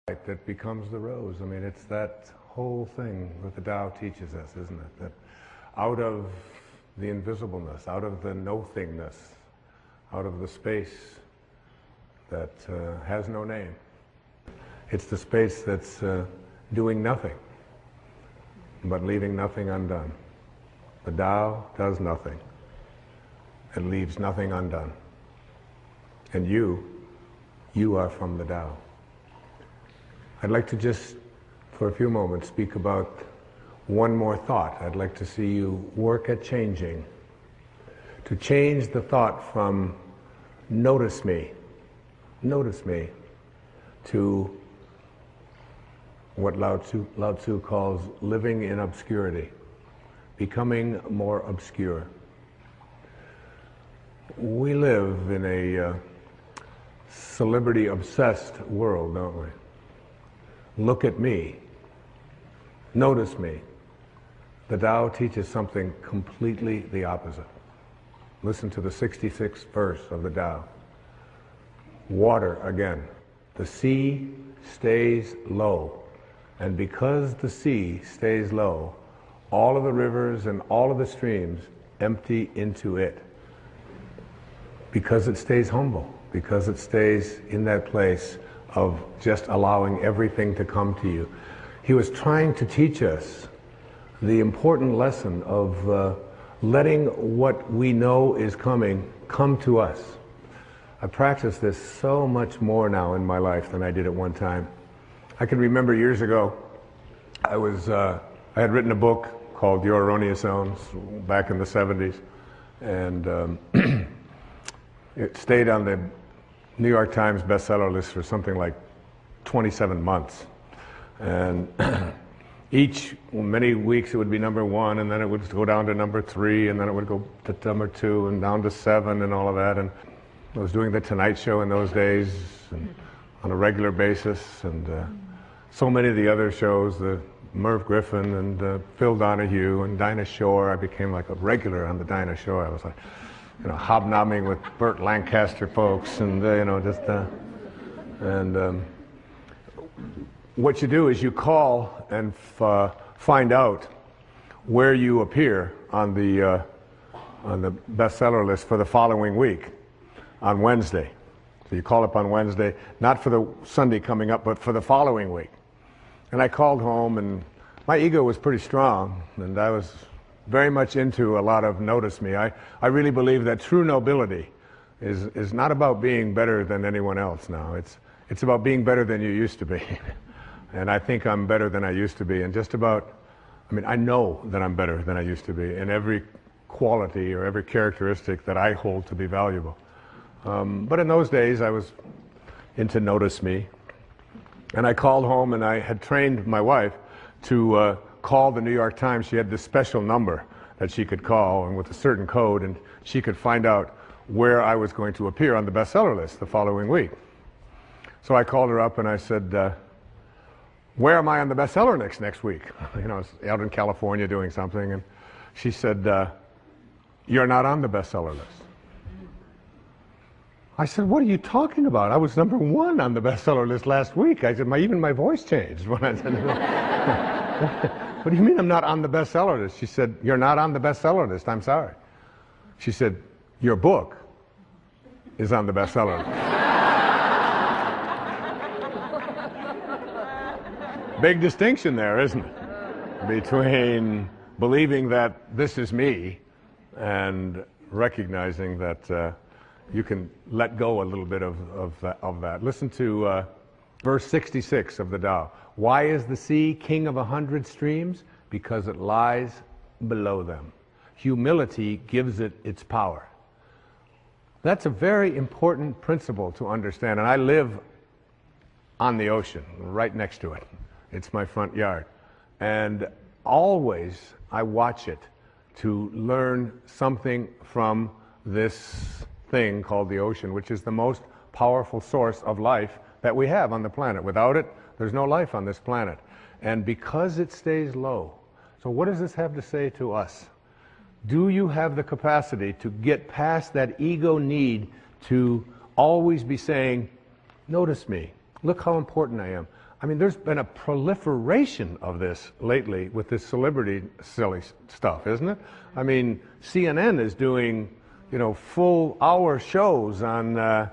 that becomes the rose. I mean, it's that whole thing that the Tao teaches us, isn't it? That out of the invisibleness, out of the no-thingness, out of the space that has no name, it's the space that's doing nothing, but leaving nothing undone. The Tao does nothing. It leaves nothing undone. And you are from the Tao. I'd like to just, for a few moments, speak about one more thought. I'd like to see you work at changing. To change the thought from notice me, to what Lao Tzu calls living in obscurity, becoming more obscure. We live in a celebrity-obsessed world, don't we? Look at me. Notice me. The Tao teaches something completely the opposite. Listen to the 66th verse of the Tao. Water again. The sea stays low. And because the sea stays low, all of the rivers and all of the streams empty into it. Because it stays humble. Because it stays in that place of just allowing everything to come to you. He was trying to teach us the important lesson of letting what we know is coming come to us. I practice this so much more now in my life than I did at one time. I can remember years ago, I had written a book called Your Erroneous Zones back in the 70s, and it stayed on the New York Times bestseller list for something like 27 months. And many weeks it would be number 1, and then it would go down to number 3, and then it would go to number 2, and down to 7, and all of that. And I was doing The Tonight Show in those days, and on a regular basis, and so many of the other shows, the Merv Griffin and Phil Donahue and Dinah Shore. I became like a regular on the Dinah Shore. I was like, hobnobbing with Burt Lancaster folks, and what you do is you call and find out where you appear on the bestseller list for the following week on Wednesday. So you call up on Wednesday, not for the Sunday coming up, but for the following week. And I called home, and my ego was pretty strong, and I was very much into a lot of notice me. I really believe that true nobility is not about being better than anyone else now. It's about being better than you used to be. And I think I'm better than I used to be. And I know that I'm better than I used to be in every quality or every characteristic that I hold to be valuable. But in those days, I was into notice me. And I called home, and I had trained my wife to call the New York Times. She had this special number that she could call, and with a certain code, and she could find out where I was going to appear on the bestseller list the following week. So I called her up and I said, where am I on the bestseller list next week? I was out in California doing something, and she said, you're not on the bestseller list. I said, what are you talking about? I was number 1 on the bestseller list last week. I said, even my voice changed when I said, what do you mean I'm not on the bestseller list? She said, you're not on the bestseller list. I'm sorry. She said, your book is on the bestseller list. Big distinction there, isn't it? Between believing that this is me and recognizing that you can let go a little bit of that. Listen to verse 66 of the Tao. Why is the sea king of 100 streams? Because it lies below them. Humility gives it its power. That's a very important principle to understand. And I live on the ocean, right next to it. It's my front yard. And always I watch it to learn something from this thing called the ocean, which is the most powerful source of life that we have on the planet. Without it, there's no life on this planet. And because it stays low, so what does this have to say to us? Do you have the capacity to get past that ego need to always be saying, notice me, look how important I am. I mean, there's been a proliferation of this lately with this celebrity silly stuff, isn't it? I mean, CNN is doing, full hour shows on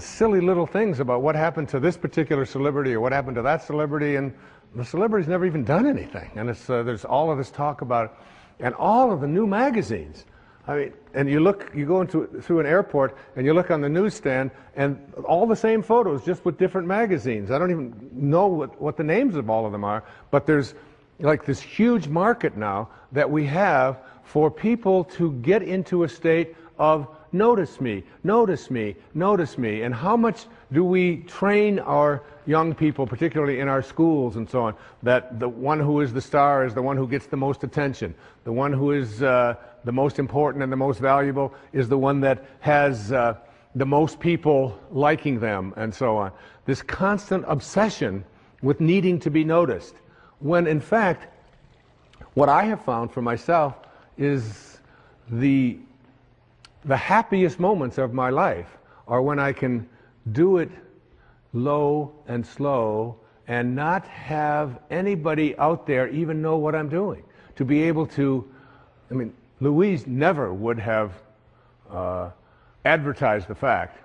silly little things about what happened to this particular celebrity or what happened to that celebrity, and the celebrity's never even done anything. And there's all of this talk about it, and all of the new magazines. I mean, and you go through an airport and you look on the newsstand and all the same photos, just with different magazines. I don't even know what the names of all of them are, but there's like this huge market now that we have for people to get into a state of notice me, notice me, notice me. And how much do we train our young people, particularly in our schools and so on, that the one who is the star is the one who gets the most attention. The one who is the most important and the most valuable is the one that has the most people liking them and so on. This constant obsession with needing to be noticed. When in fact, what I have found for myself is the happiest moments of my life are when I can do it low and slow and not have anybody out there even know what I'm doing. To be able to, I mean, Louise never would have advertised the fact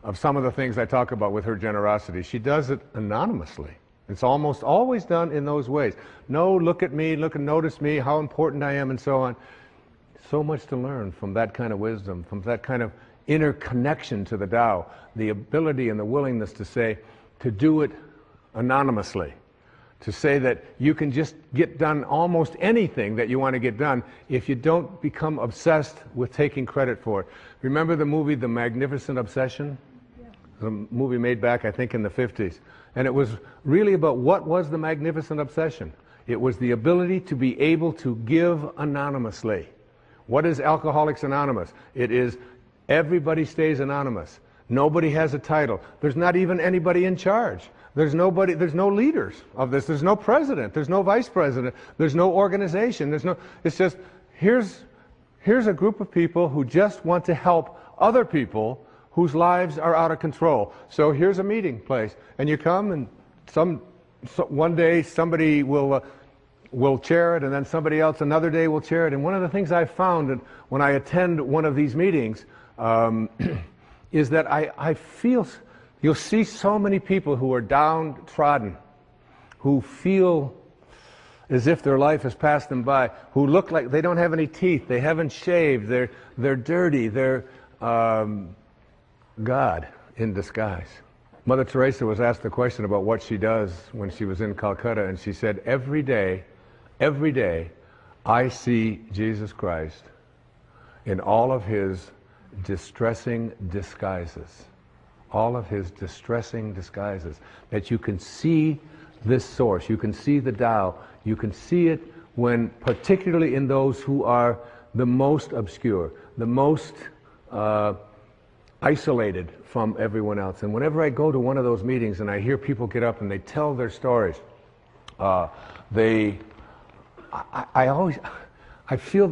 of some of the things I talk about with her generosity. She does it anonymously. It's almost always done in those ways. No, look at me, look and notice me, how important I am, and so on. So much to learn from that kind of wisdom, from that kind of inner connection to the Tao, the ability and the willingness to do it anonymously, to say that you can just get done almost anything that you want to get done if you don't become obsessed with taking credit for it. Remember the movie The Magnificent Obsession? Yeah. The movie made back, I think, in the 50s. And it was really about what was the magnificent obsession. It was the ability to be able to give anonymously. What is Alcoholics Anonymous? It is everybody stays anonymous. Nobody has a title. There's not even anybody in charge. There's no leaders of this. There's no president. There's no vice president. There's no organization. It's just, here's a group of people who just want to help other people whose lives are out of control. So here's a meeting place, and you come, and one day somebody will chair it, and then somebody else another day will chair it. And one of the things I've found when I attend one of these meetings is that I feel, you'll see so many people who are downtrodden, who feel as if their life has passed them by, who look like they don't have any teeth, they haven't shaved, they're dirty, they're God in disguise. Mother Teresa was asked the question about what she does when she was in Calcutta, and she said, every day, I see Jesus Christ in all of his distressing disguises. All of his distressing disguises. That you can see this source, you can see the Tao, you can see it when, particularly in those who are the most obscure, the most isolated from everyone else. And whenever I go to one of those meetings and I hear people get up and they tell their stories, I feel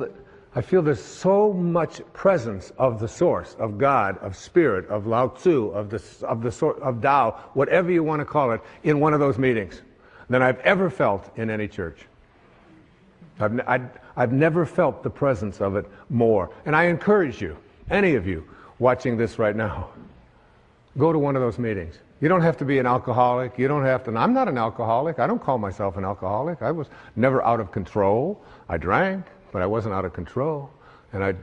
there's so much presence of the source, of God, of spirit, of Lao Tzu, of Tao, whatever you want to call it, in one of those meetings than I've ever felt in any church. I've never felt the presence of it more. And I encourage you, any of you watching this right now, go to one of those meetings. You don't have to be an alcoholic. You don't have to. I'm not an alcoholic. I don't call myself an alcoholic. I was never out of control. I drank, but I wasn't out of control. And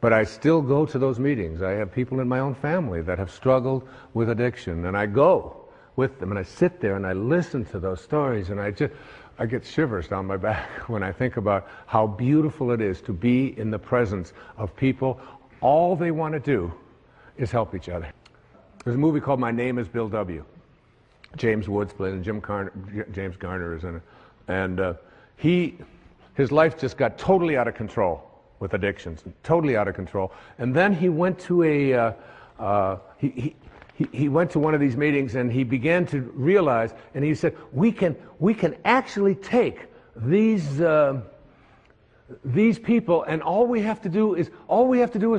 but I still go to those meetings. I have people in my own family that have struggled with addiction, and I go with them, and I sit there and I listen to those stories, and I get shivers down my back when I think about how beautiful it is to be in the presence of people. All they want to do is help each other. There's a movie called My Name is Bill W. James Woods played, and James Garner is in it. And his life just got totally out of control with addictions, totally out of control. And then he went to he went to one of these meetings, and he began to realize, and he said, we can actually take these people, and all we have to do is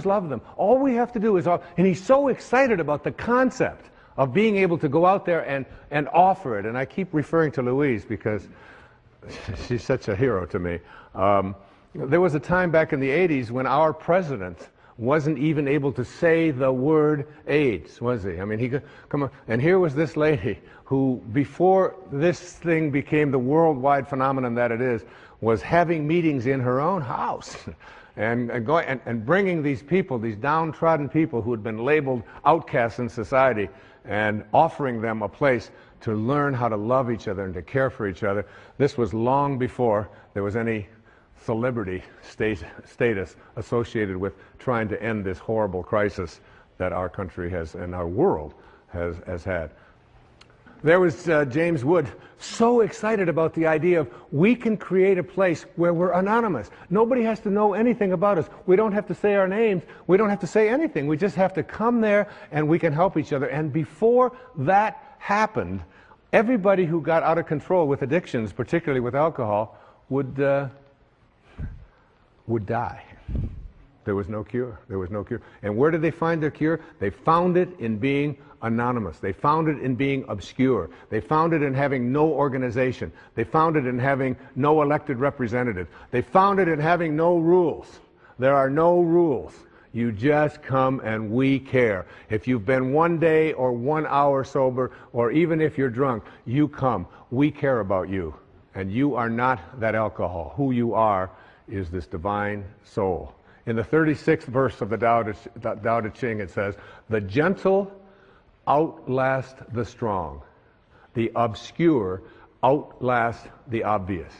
love them. All we have to do is and he's so excited about the concept of being able to go out there and offer it. And I keep referring to Louise because she's such a hero to me. There was a time back in the 80s when our president wasn't even able to say the word AIDS, was he? I mean, he could come on. And here was this lady who, before this thing became the worldwide phenomenon that it is, was having meetings in her own house and bringing these people, these downtrodden people who had been labeled outcasts in society, and offering them a place to learn how to love each other and to care for each other. This was long before there was any celebrity status associated with trying to end this horrible crisis that our country has and our world has had. There was James Wood, so excited about the idea of we can create a place where we're anonymous. Nobody has to know anything about us. We don't have to say our names. We don't have to say anything. We just have to come there and we can help each other. And before that happened, everybody who got out of control with addictions, particularly with alcohol, would die. There was no cure. There was no cure. And where did they find their cure? They found it in being anonymous. They found it in being obscure. They found it in having no organization. They found it in having no elected representative. They found it in having no rules. There are no rules. You just come and we care. If you've been 1 day or 1 hour sober, or even if you're drunk, you come. We care about you. And you are not that alcohol. Who you are is this divine soul. In the 36th verse of the Tao Te Ching, it says, "The gentle outlast the strong. The obscure outlast the obvious."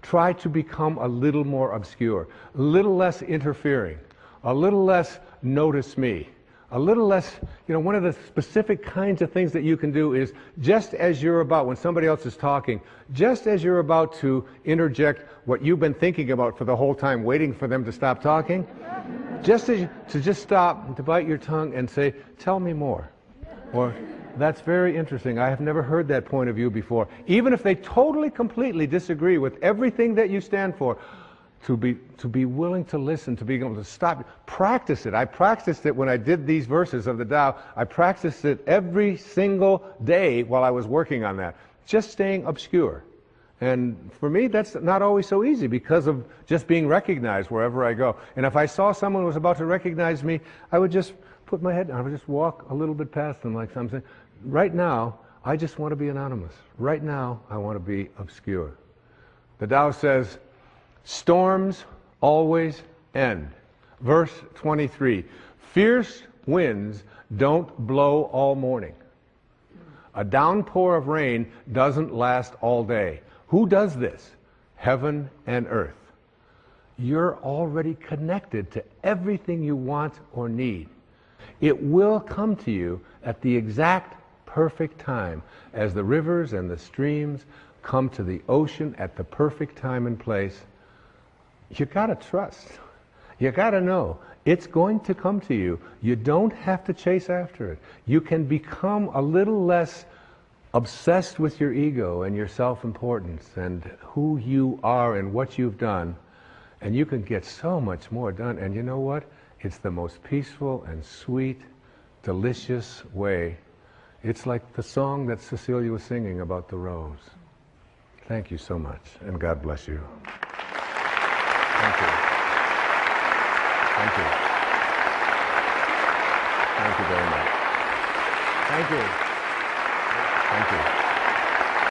Try to become a little more obscure, a little less interfering, a little less notice me, a little less, one of the specific kinds of things that you can do is just as you're about, when somebody else is talking, just as you're about to interject what you've been thinking about for the whole time, waiting for them to stop talking, just stop, to bite your tongue and say, "Tell me more." Or, "That's very interesting. I have never heard that point of view before." Even if they totally, completely disagree with everything that you stand for, to be willing to listen, to be able to stop. Practice it. I practiced it when I did these verses of the Tao. I practiced it every single day while I was working on that. Just staying obscure. And for me, that's not always so easy because of just being recognized wherever I go. And if I saw someone who was about to recognize me, I would just put my head down. I would just walk a little bit past them like something. Right now, I just want to be anonymous. Right now, I want to be obscure. The Tao says, storms always end. Verse 23, fierce winds don't blow all morning. A downpour of rain doesn't last all day. Who does this? Heaven and earth. You're already connected to everything you want or need. It will come to you at the exact perfect time, as the rivers and the streams come to the ocean at the perfect time and place. You gotta trust. You gotta know it's going to come to you. You don't have to chase after it. You can become a little less obsessed with your ego and your self-importance and who you are and what you've done, and you can get so much more done. And you know what? It's the most peaceful and sweet, delicious way. It's like the song that Cecilia was singing about the rose. Thank you so much, and God bless you. Thank you. Thank you. Thank you very much. Thank you. Thank you.